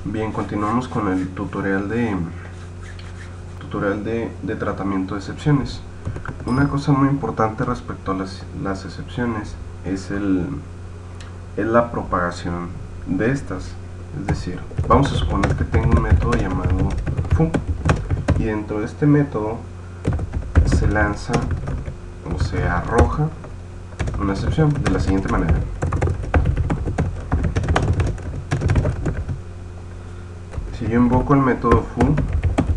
Bien, continuamos con el tutorial de tratamiento de excepciones. Una cosa muy importante respecto a las excepciones es la propagación de estas. Es decir, vamos a suponer que tengo un método llamado foo, y dentro de este método se lanza o se arroja una excepción de la siguiente manera. Si yo invoco el método foo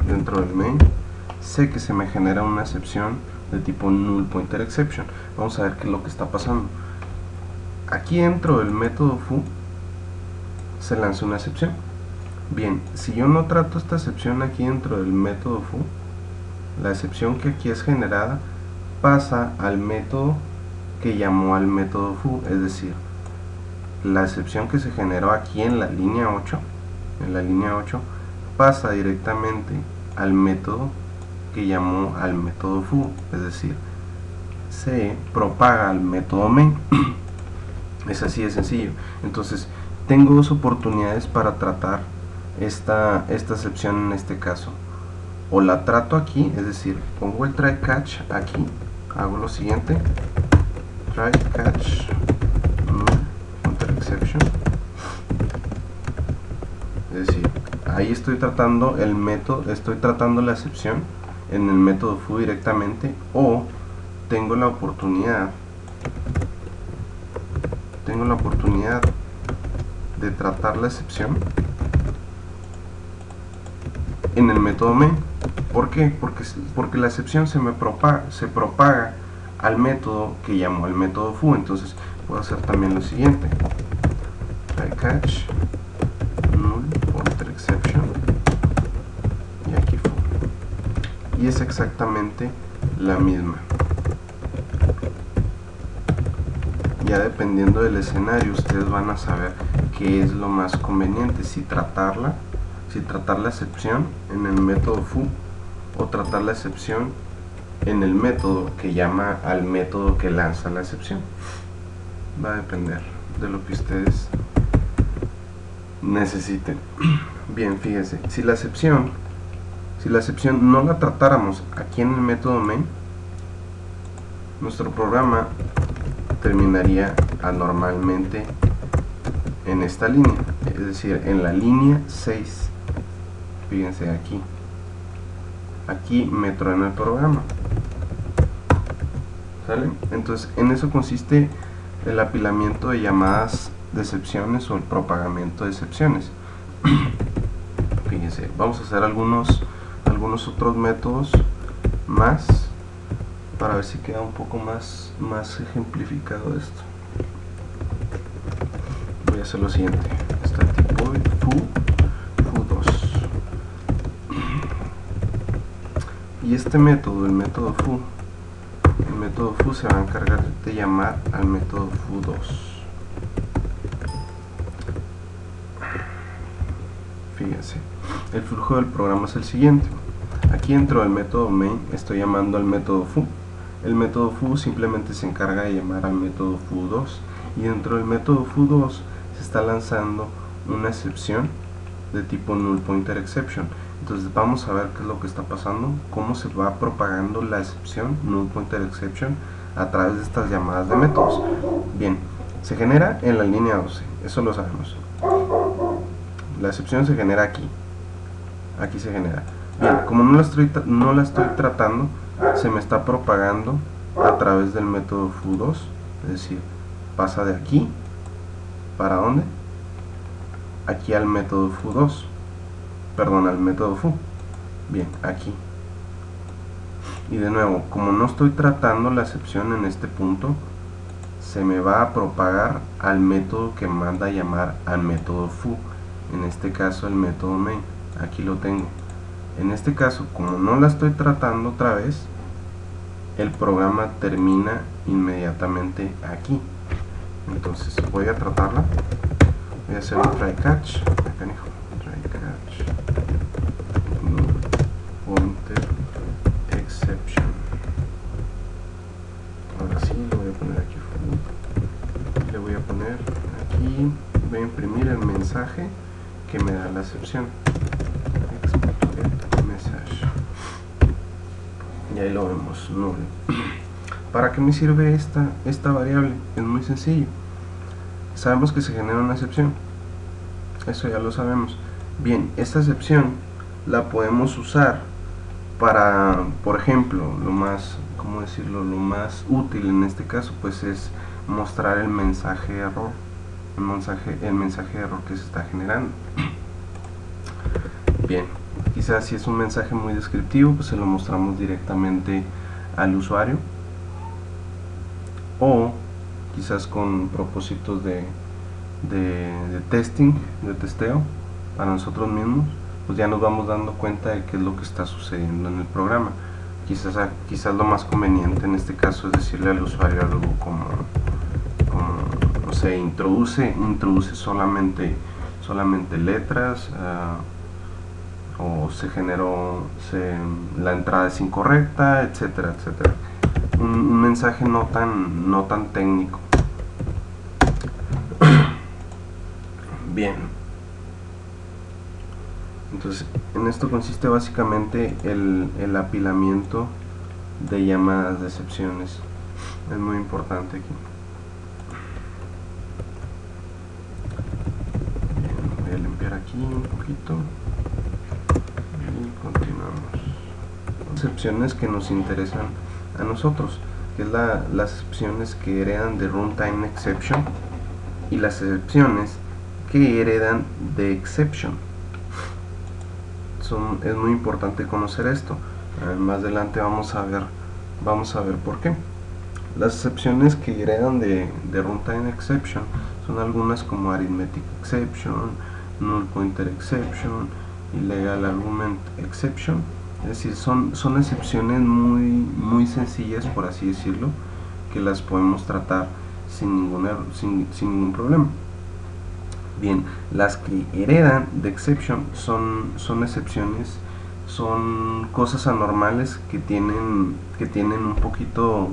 dentro del main, sé que se me genera una excepción de tipo null pointer exception. Vamos a ver qué es lo que está pasando. Aquí dentro del método foo se lanza una excepción. Bien, si yo no trato esta excepción aquí dentro del método foo, la excepción que aquí es generada pasa al método que llamó al método foo, es decir, la excepción que se generó aquí en la línea 8, pasa directamente al método que llamó al método foo, es decir, se propaga al método main. Es así de sencillo. Entonces tengo dos oportunidades para tratar esta excepción en este caso. O la trato aquí, es decir, pongo el try catch aquí, hago lo siguiente, try catch counter exception, es decir, ahí estoy tratando el método, estoy tratando la excepción en el método foo directamente, o tengo la oportunidad de tratar la excepción en el método main. ¿Por qué? Porque la excepción se propaga al método que llamo al método foo. Entonces puedo hacer también lo siguiente, try catch null pointer exception y aquí foo, y es exactamente la misma. Ya dependiendo del escenario ustedes van a saber qué es lo más conveniente, si tratar la excepción en el método foo o tratar la excepción en el método que llama al método que lanza la excepción. Va a depender de lo que ustedes necesiten. Bien, fíjense, si la excepción no la tratáramos aquí en el método main, nuestro programa terminaría anormalmente en esta línea, es decir, en la línea 6. Fíjense aquí me truena el programa, ¿sale? Entonces en eso consiste el apilamiento de llamadas de excepciones o el propagamiento de excepciones. Fíjense, vamos a hacer algunos otros métodos más para ver si queda un poco más ejemplificado esto. Voy a hacer lo siguiente, static void foo2, y este método, el método foo se va a encargar de llamar al método foo2. Fíjense, el flujo del programa es el siguiente. Aquí dentro del método main estoy llamando al método foo. El método foo simplemente se encarga de llamar al método foo2, y dentro del método foo2 se está lanzando una excepción de tipo null pointer exception. Entonces vamos a ver qué es lo que está pasando, cómo se va propagando la excepción null pointer exception a través de estas llamadas de métodos. Bien, se genera en la línea 12, eso lo sabemos. La excepción se genera aquí se genera. Bien, como no la estoy tratando, se me está propagando a través del método foo2, es decir, pasa de aquí, ¿para dónde? Aquí al método foo2, perdón, al método foo. Bien, aquí. Y de nuevo, como no estoy tratando la excepción en este punto, se me va a propagar al método que manda a llamar al método foo, en este caso el método main. Aquí lo tengo. En este caso, como no la estoy tratando otra vez, el programa termina inmediatamente aquí. Entonces voy a tratarla, voy a hacer un try catch, try catch null pointer exception. Ahora sí, lo voy a poner aquí, le voy a poner aquí, voy a imprimir el mensaje que me da la excepción. Export_message. Y ahí lo vemos, null. ¿Para qué me sirve esta variable? Es muy sencillo. Sabemos que se genera una excepción. Eso ya lo sabemos. Bien, esta excepción la podemos usar para, por ejemplo, lo más útil en este caso, pues es mostrar el mensaje de error, el mensaje de error que se está generando. Bien, quizás si es un mensaje muy descriptivo, pues se lo mostramos directamente al usuario, o quizás con propósitos de testing, de testeo para nosotros mismos, pues ya nos vamos dando cuenta de qué es lo que está sucediendo en el programa. Quizás lo más conveniente en este caso es decirle al usuario algo como no sé, introduce solamente letras, o la entrada es incorrecta, etcétera, etcétera. Un mensaje no tan técnico. Bien, entonces en esto consiste básicamente el apilamiento de llamadas de excepciones. Es muy importante aquí. Bien, voy a limpiar aquí un poquito y continuamos. Excepciones que nos interesan a nosotros, que es las excepciones que heredan de runtime exception y las excepciones que heredan de exception. Es muy importante conocer esto. Más adelante vamos a ver por qué. Las excepciones que heredan de runtime exception son algunas como arithmetic exception, null pointer exception, illegal argument exception. Es decir, son excepciones muy sencillas, por así decirlo, que las podemos tratar sin ningún problema. Bien, las que heredan de exception son excepciones, son cosas anormales que tienen un poquito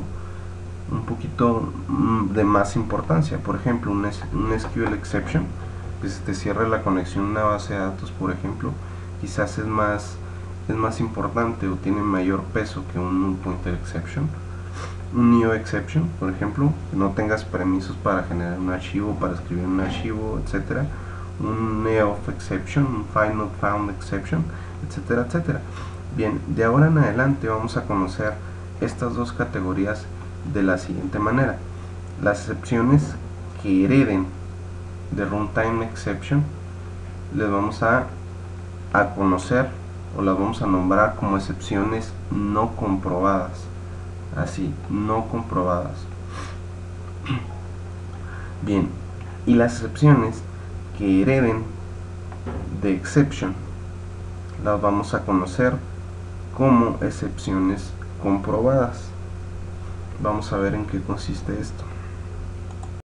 de más importancia. Por ejemplo, un SQL exception, que se te cierre la conexión a una base de datos, por ejemplo, quizás es más importante o tiene mayor peso que un null pointer exception. Un neo exception, por ejemplo, que no tengas permisos para generar un archivo, para escribir un archivo, etcétera. Un neof exception, un find not found exception, etcétera, etcétera. Bien, de ahora en adelante vamos a conocer estas dos categorías de la siguiente manera. Las excepciones que hereden de runtime exception les vamos a conocer, o las vamos a nombrar como excepciones no comprobadas. Así, no comprobadas. Bien, y las excepciones que hereden de exception las vamos a conocer como excepciones comprobadas. Vamos a ver en qué consiste esto.